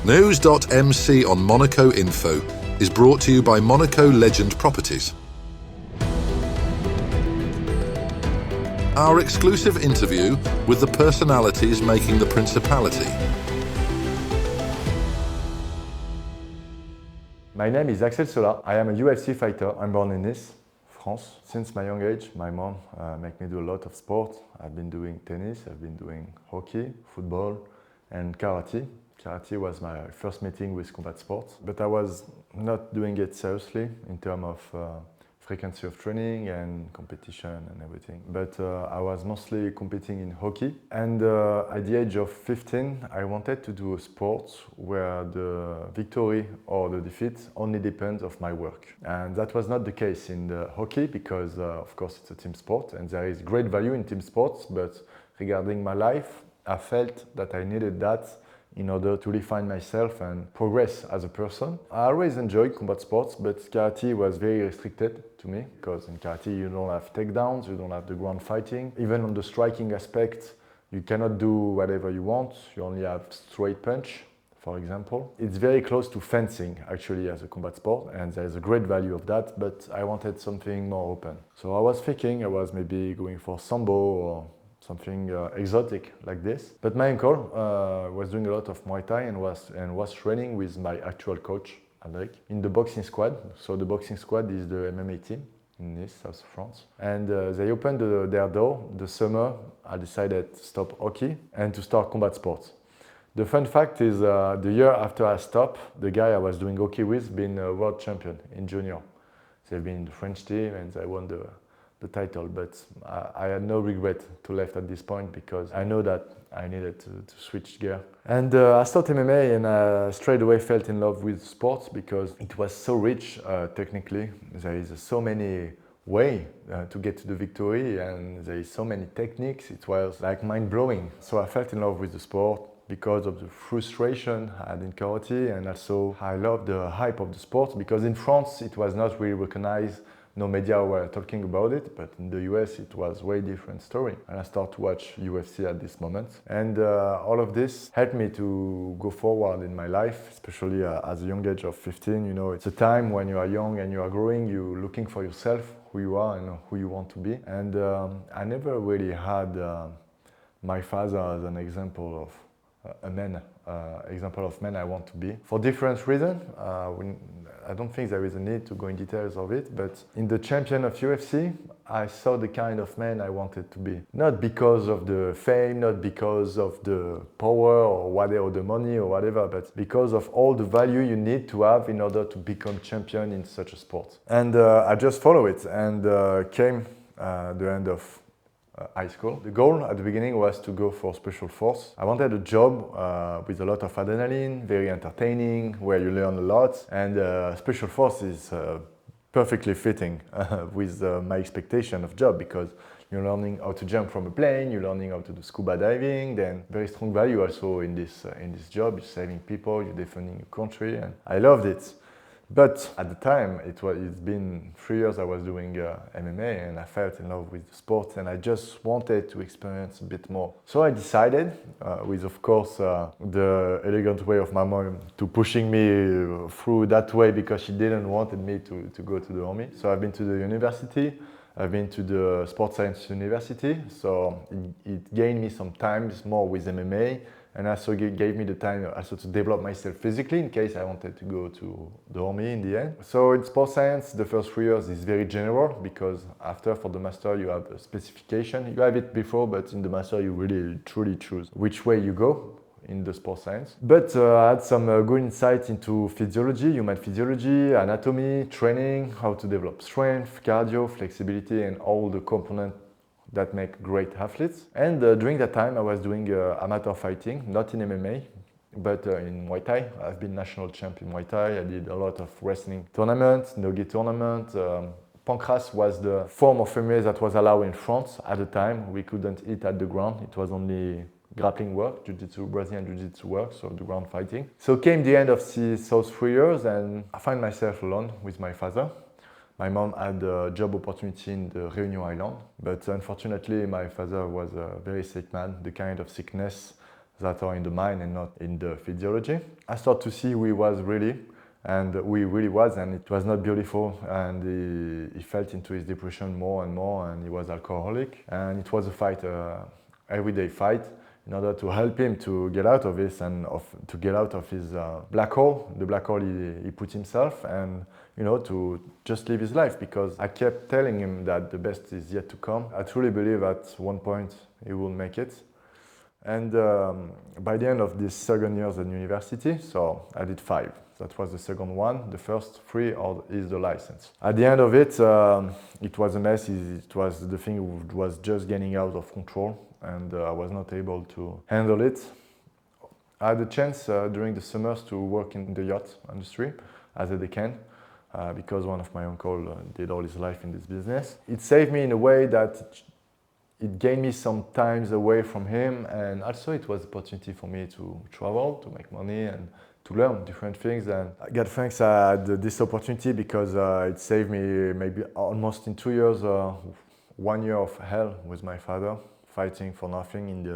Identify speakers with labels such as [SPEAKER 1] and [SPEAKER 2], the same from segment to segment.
[SPEAKER 1] News.mc on Monaco Info is brought to you by Monaco Legend Properties. Our exclusive interview with the personalities making the Principality.
[SPEAKER 2] My name is Axel Sola. I am a UFC fighter. I'm born in Nice, France. Since my young age, my mom made me do a lot of sport. I've been doing tennis, I've been doing hockey, football, and karate. Karate was my first meeting with combat sports, but I was not doing it seriously in terms of frequency of training and competition and everything. But I was mostly competing in hockey. And at the age of 15, I wanted to do a sport where the victory or the defeat only depends on my work. And that was not the case in the hockey because, of course, it's a team sport and there is great value in team sports. But regarding my life, I felt that I needed that in order to refine myself and progress as a person. I always enjoyed combat sports, but karate was very restricted to me because in karate you don't have takedowns, you don't have the ground fighting. Even on the striking aspect, you cannot do whatever you want, you only have straight punch, for example. It's very close to fencing actually as a combat sport, and there's a great value of that, but I wanted something more open. So I was thinking I was maybe going for sambo or something exotic like this. But my uncle was doing a lot of Muay Thai and was training with my actual coach, Alec, in the boxing squad. So the boxing squad is the MMA team in Nice, South France. And they opened their door. The summer, I decided to stop hockey and to start combat sports. The fun fact is the year after I stopped, the guy I was doing hockey with been a world champion in junior. They've been in the French team and they won the title, but I had no regret to left at this point because I know that I needed to switch gear. And I started MMA and I straight away fell in love with sports because it was so rich technically. There is so many ways to get to the victory and there is so many techniques. It was like mind-blowing. So I fell in love with the sport because of the frustration I had in karate, and also I loved the hype of the sport because in France it was not really recognized. No media were talking about it, but in the US it was a way different story. And I started to watch UFC at this moment. And all of this helped me to go forward in my life, especially at a young age of 15. You know, it's a time when you are young and you are growing, you're looking for yourself, who you are and who you want to be. And I never really had my father as an example of a man, example of man I want to be. For different reasons, I don't think there is a need to go in details of it, but in the champion of UFC, I saw the kind of man I wanted to be. Not because of the fame, not because of the power or whatever, or the money or whatever, but because of all the value you need to have in order to become champion in such a sport. And I just follow it, and came the end of high school. The goal at the beginning was to go for special force. I wanted a job with a lot of adrenaline, very entertaining, where you learn a lot. And special force is perfectly fitting with my expectation of job because you're learning how to jump from a plane, you're learning how to do scuba diving, then very strong value also in this job. You're saving people, you're defending your country, and I loved it. But at the time, it's been 3 years I was doing MMA and I fell in love with the sport and I just wanted to experience a bit more. So I decided, with of course the elegant way of my mom to pushing me through that way because she didn't want me to go to the army. So I've been to the university, I've been to the sports science university, so it gained me some time more with MMA. And also gave me the time also to develop myself physically in case I wanted to go to the army in the end. So in sports science, the first 3 years is very general because after for the master you have a specification. You have it before, but in the master you really truly choose which way you go in the sports science. But I had some good insight into physiology, human physiology, anatomy, training, how to develop strength, cardio, flexibility, and all the components that make great athletes. And during that time I was doing amateur fighting, not in MMA, but in Muay Thai. I've been national champion in Muay Thai. I did a lot of wrestling tournaments, no-gi tournament. Pancras was the form of MMA that was allowed in France at the time. We couldn't eat at the ground. It was only grappling work, jiu-jitsu, Brazilian jiu-jitsu work, so the ground fighting. So came the end of those 3 years and I found myself alone with my father. My mom had a job opportunity in the Réunion Island, but unfortunately my father was a very sick man, the kind of sickness that are in the mind and not in the physiology. I started to see who he was really, and who he really was, and it was not beautiful, and he fell into his depression more and more, and he was alcoholic, and it was a fight, everyday fight, in order to help him to get out of this and to get out of his black hole, the black hole he put himself, and to just live his life, because I kept telling him that the best is yet to come. I truly believe at one point he will make it. And by the end of this second year at university, so I did 5. That was the second one. The first 3 is the license. At the end of it, it was a mess. The thing was just getting out of control, and I was not able to handle it. I had the chance during the summers to work in the yacht industry as a deckhand, because one of my uncle did all his life in this business. It saved me in a way that it gained me some times away from him, and also it was an opportunity for me to travel, to make money, and to learn different things. And God thanks I had this opportunity, because it saved me maybe almost in 2 years, 1 year of hell with my father, fighting for nothing.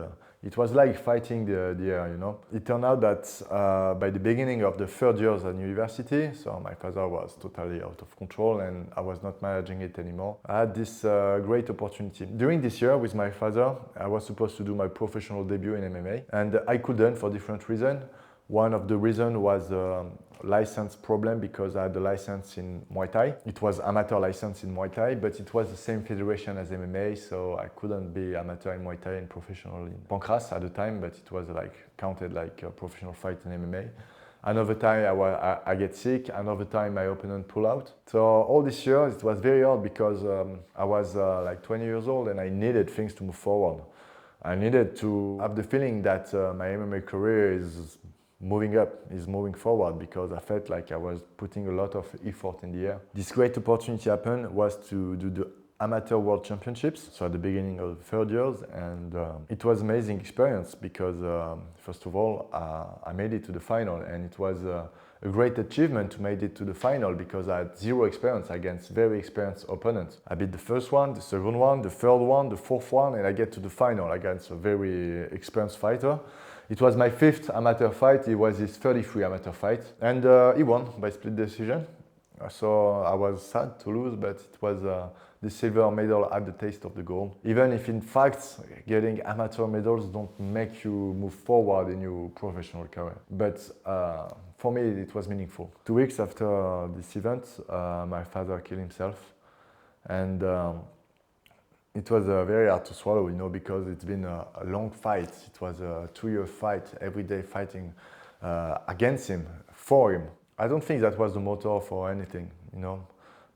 [SPEAKER 2] It was like fighting the air, It turned out that by the beginning of the third year at university, so my father was totally out of control and I was not managing it anymore. I had this great opportunity. During this year with my father, I was supposed to do my professional debut in MMA, and I couldn't for different reasons. One of the reasons was license problem, because I had the license in Muay Thai. It was amateur license in Muay Thai, but it was the same federation as MMA, so I couldn't be amateur in Muay Thai and professional in Pancras at the time, but it was counted like a professional fight in MMA. Another time I get sick, another time my opponent pull out. So all these years it was very hard, because I was 20 years old and I needed things to move forward. I needed to have the feeling that my MMA career is moving forward, because I felt like I was putting a lot of effort in the air. This great opportunity happened was to do the Amateur World Championships, so at the beginning of the third year, and it was an amazing experience, because first of all, I made it to the final, and it was a great achievement to make it to the final, because I had 0 experience against very experienced opponents. I beat the first one, the second one, the third one, the fourth one, and I get to the final against a very experienced fighter. It was my 5th amateur fight. It was his 33 amateur fight, and he won by split decision. So I was sad to lose, but it was the silver medal had the taste of the gold. Even if in fact getting amateur medals don't make you move forward in your professional career. But for me it was meaningful. 2 weeks after this event, my father killed himself, and it was very hard to swallow, because it's been a long fight. It was a 2-year fight, every day fighting against him, for him. I don't think that was the motor for anything,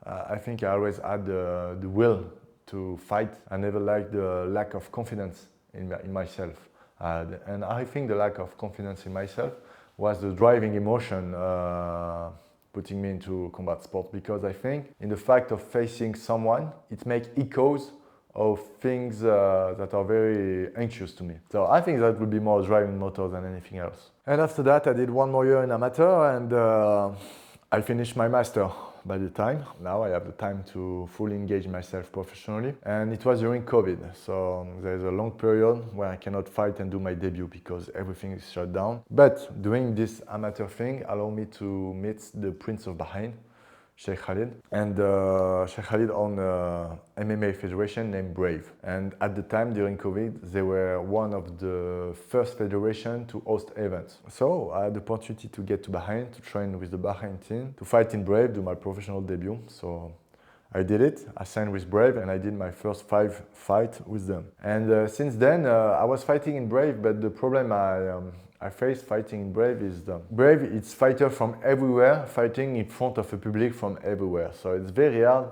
[SPEAKER 2] I think I always had the will to fight. I never liked the lack of confidence in myself. And I think the lack of confidence in myself was the driving emotion putting me into combat sport, because I think in the fact of facing someone, it makes echoes of things that are very anxious to me. So I think that would be more driving motor than anything else. And after that, I did 1 more year in amateur, and I finished my master by the time. Now I have the time to fully engage myself professionally. And it was during COVID, so there's a long period where I cannot fight and do my debut because everything is shut down. But doing this amateur thing allowed me to meet the Prince of Bahrain, Sheikh Khalid, and Sheikh Khalid owned an MMA federation named Brave. And at the time during COVID, they were one of the first federation to host events. So I had the opportunity to get to Bahrain, to train with the Bahrain team, to fight in Brave, do my professional debut. So I did it, I signed with Brave, and I did my first 5 fights with them. And since then, I was fighting in Brave, but the problem I faced fighting in Brave is Brave, it's fighters from everywhere fighting in front of a public from everywhere. So it's very hard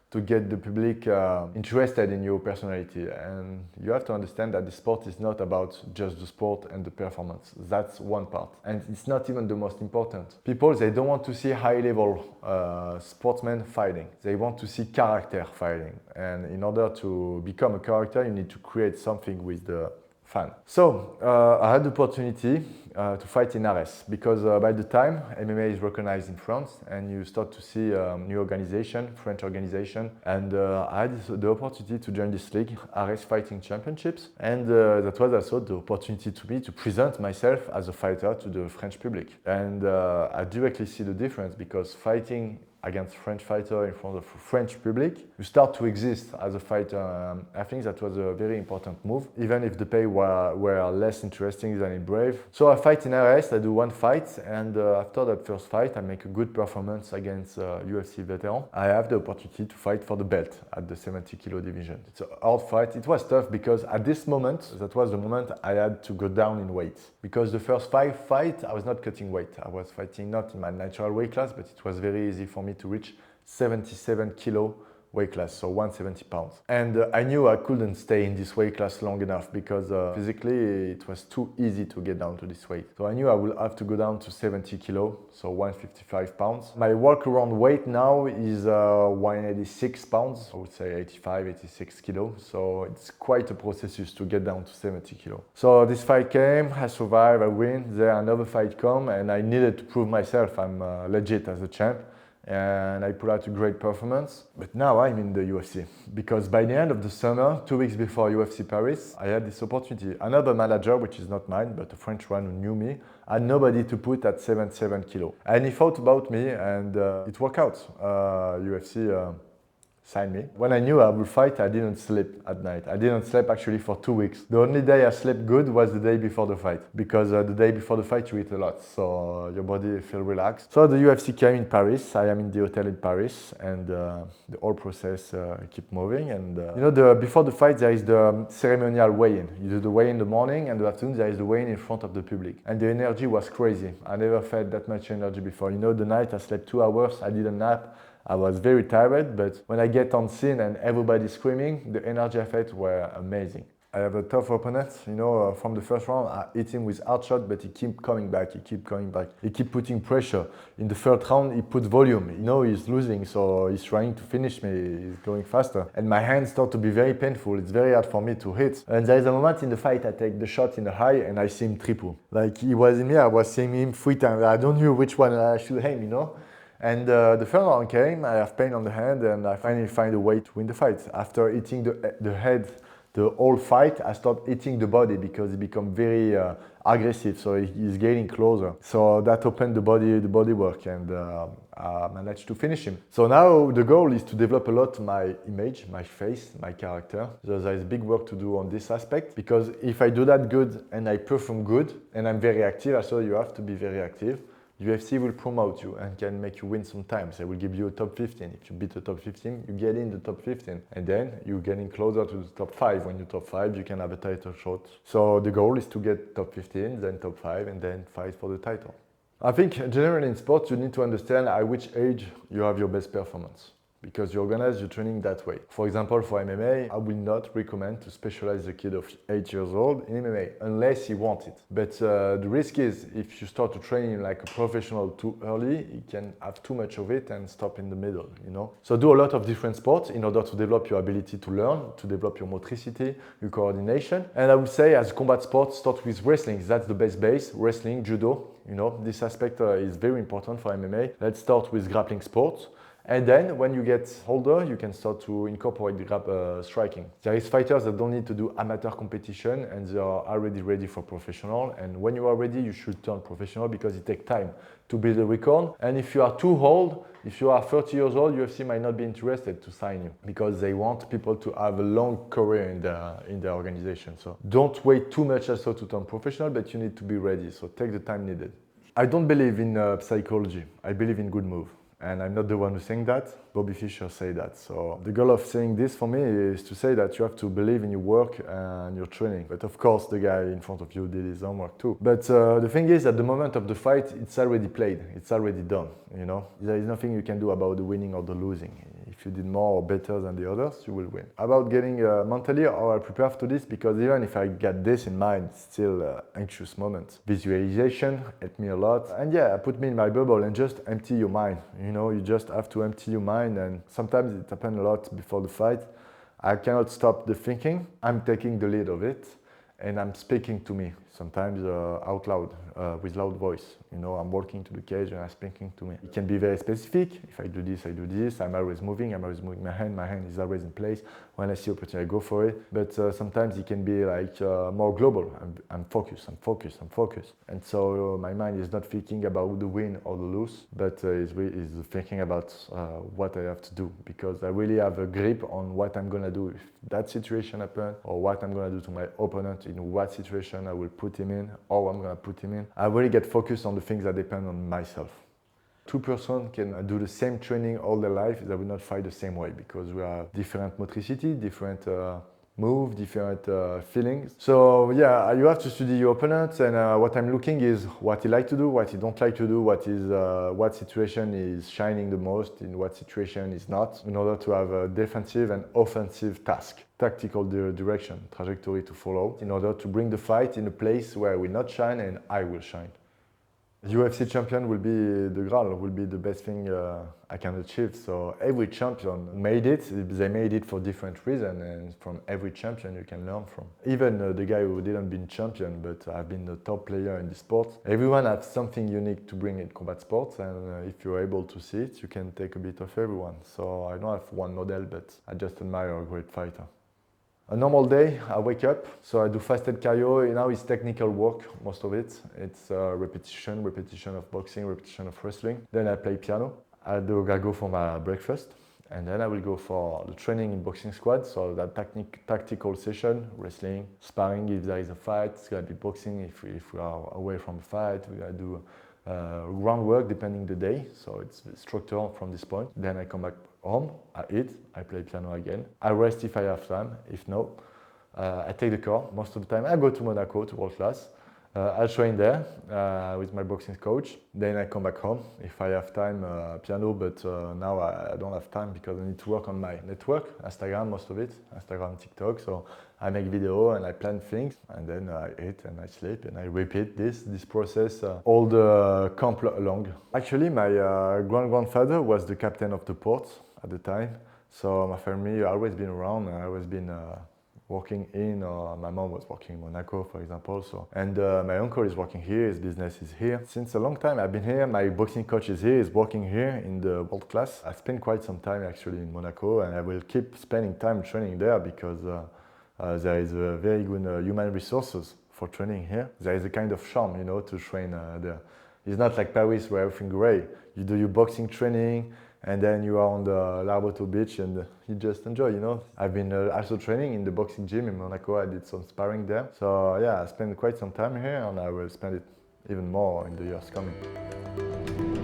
[SPEAKER 2] to get the public interested in your personality. And you have to understand that the sport is not about just the sport and the performance. That's one part. And it's not even the most important. People, they don't want to see high-level sportsmen fighting. They want to see character fighting. And in order to become a character, you need to create something with the fan. So I had the opportunity to fight in Arès because by the time MMA is recognized in France and you start to see new organization, French organization, and I had the opportunity to join this league, Arès Fighting Championships, and that was also the opportunity to me to present myself as a fighter to the French public. And I directly see the difference because fighting against French fighter in front of French public, you start to exist as a fighter. I think that was a very important move, even if the pay were less interesting than in Brave. So I fight in RS, I do one fight, and after that first fight, I make a good performance against UFC veteran. I have the opportunity to fight for the belt at the 70 kilo division. It's a hard fight. It was tough because at this moment, that was the moment I had to go down in weight. Because the first fight, I was not cutting weight. I was fighting not in my natural weight class, but it was very easy for me to reach 77 kilo weight class, so 170 pounds. And I knew I couldn't stay in this weight class long enough because physically it was too easy to get down to this weight. So I knew I would have to go down to 70 kilo, so 155 pounds. My walk around weight now is 186 pounds, I would say 85, 86 kilo. So it's quite a process to get down to 70 kilo. So this fight came, I survived, I win. Then another fight come and I needed to prove myself I'm legit as a champ. And I put out a great performance. But now I'm in the UFC because by the end of the summer, 2 weeks before UFC Paris, I had this opportunity. Another manager, which is not mine, but a French one who knew me, had nobody to put at 77 kilo. And he thought about me and it worked out. UFC signed me. When I knew I would fight, I didn't sleep at night. I didn't sleep actually for 2 weeks. The only day I slept good was the day before the fight because the day before the fight you eat a lot, so your body feels relaxed. So the UFC came in Paris. I am in the hotel in Paris and the whole process keep moving. And you know, before the fight there is the ceremonial weigh-in. You do the weigh-in in the morning and the afternoon there is the weigh-in in front of the public. And the energy was crazy. I never felt that much energy before. You know, the night I slept 2 hours, I didn't nap. I was very tired, but when I get on scene and everybody's screaming, the energy I felt were amazing. I have a tough opponent, you know, from the first round, I hit him with hard shot, but he keep coming back, he keep putting pressure. In the third round, he put volume, you know, he's losing, so he's trying to finish me, he's going faster. And my hands start to be very painful, it's very hard for me to hit. And there is a moment in the fight, I take the shot in the high and I see him triple. Like he was in me, I was seeing him 3 times, I don't know which one I should aim, you know. And the third round came, I have pain on the hand and I finally find a way to win the fight. After hitting the head, the whole fight, I start hitting the body because he become very aggressive, so he's getting closer. So that opened the body work and I managed to finish him. So now the goal is to develop a lot my image, my face, my character. So there is big work to do on this aspect because if I do that good and I perform good and I'm very active, so you have to be very active. UFC will promote you and can make you win sometimes. They will give you a top 15. If you beat the top 15, you get in the top 15. And then you're getting closer to the top 5. When you're top 5, you can have a title shot. So the goal is to get top 15, then top 5, and then fight for the title. I think generally in sports, you need to understand at which age you have your best performance, because you organize your training that way. For example, for MMA, I will not recommend to specialize a kid of 8 years old in MMA unless he wants it. But the risk is if you start to train like a professional too early, you can have too much of it and stop in the middle, you know? So do a lot of different sports in order to develop your ability to learn, to develop your motricity, your coordination. And I would say as combat sports, start with wrestling. That's the best base, wrestling, judo. You know, this aspect is very important for MMA. Let's start with grappling sports. And then when you get older, you can start to incorporate the striking. There is fighters that don't need to do amateur competition and they are already ready for professional. And when you are ready, you should turn professional because it takes time to build a record. And if you are too old, if you are 30 years old, UFC might not be interested to sign you because they want people to have a long career in their organization. So don't wait too much also to turn professional, but you need to be ready. So take the time needed. I don't believe in psychology. I believe in good move. And I'm not the one who's saying that, Bobby Fischer said that. So the goal of saying this for me is to say that you have to believe in your work and your training. But of course, the guy in front of you did his homework too. But the thing is, at the moment of the fight, it's already played. It's already done, you know? There is nothing you can do about the winning or the losing. If you did more or better than the others, you will win. About getting mentally how I prepare to this, because even if I got this in mind, it's still anxious moments. Visualization helped me a lot. And yeah, put me in my bubble and just empty your mind. You know, you just have to empty your mind, and sometimes it happens a lot before the fight. I cannot stop the thinking. I'm taking the lead of it and I'm speaking to me. sometimes out loud, with loud voice. You know, I'm walking to the cage and I'm speaking to me. It can be very specific. If I do this, I do this. I'm always moving my hand is always in place. When I see opportunity, I go for it. But sometimes it can be like more global. I'm focused. And so my mind is not thinking about the win or the lose, but is thinking about what I have to do, because I really have a grip on what I'm gonna do if that situation happens, or what I'm gonna do to my opponent, in what situation I will put him in, or I'm gonna put him in. I really get focused on the things that depend on myself. Two persons can do the same training all their life, they will not fight the same way, because we have different motricity, different move, different feelings. So yeah, you have to study your opponent, and what I'm looking is what he like to do, what he don't like to do, what situation is shining the most, in what situation is not, in order to have a defensive and offensive task, tactical direction, trajectory to follow, in order to bring the fight in a place where I will not shine and I will shine. UFC champion will be the Graal, will be the best thing I can achieve. So every champion made it, they made it for different reasons, and from every champion you can learn from. Even the guy who didn't be champion, but have been the top player in the sport. Everyone has something unique to bring in combat sports, and if you're able to see it, you can take a bit of everyone. So I don't have one model, but I just admire a great fighter. A normal day, I wake up, so I do fasted cardio. Now it's technical work, most of it. It's repetition of boxing, repetition of wrestling. Then I play piano. I go for my breakfast, and then I will go for the training in boxing squad. So that tactical session, wrestling, sparring if there is a fight. It's gonna be boxing if we are away from a fight. We're gonna do groundwork depending the day. So it's structured from this point. Then I come back home, I eat, I play piano again. I rest if I have time. If no, I take the car. Most of the time I go to Monaco to world class. I train there with my boxing coach. Then I come back home. If I have time, piano, but now I don't have time because I need to work on my network, Instagram, most of it, Instagram, TikTok. So I make video and I plan things, and then I eat and I sleep, and I repeat this process all the camp long. Actually, my grandfather was the captain of the port at the time. So my family always been around, and I always been working in, or my mom was working in Monaco, for example. So, and my uncle is working here, his business is here. Since a long time I've been here, my boxing coach is here, is working here in the world class. I spent quite some time actually in Monaco, and I will keep spending time training there because there is a very good human resources for training here. There is a kind of charm, you know, to train there. It's not like Paris where everything great. You do your boxing training, and then you are on the Larboto beach and you just enjoy, you know. I've been also training in the boxing gym in Monaco. I did some sparring there. So yeah, I spent quite some time here, and I will spend it even more in the years coming.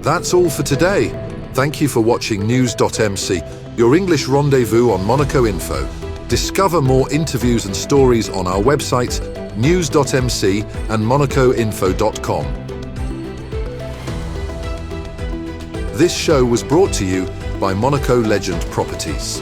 [SPEAKER 1] That's all for today. Thank you for watching News.mc, your English rendezvous on Monaco Info. Discover more interviews and stories on our websites, news.mc and monacoinfo.com. This show was brought to you by Monaco Legend Properties.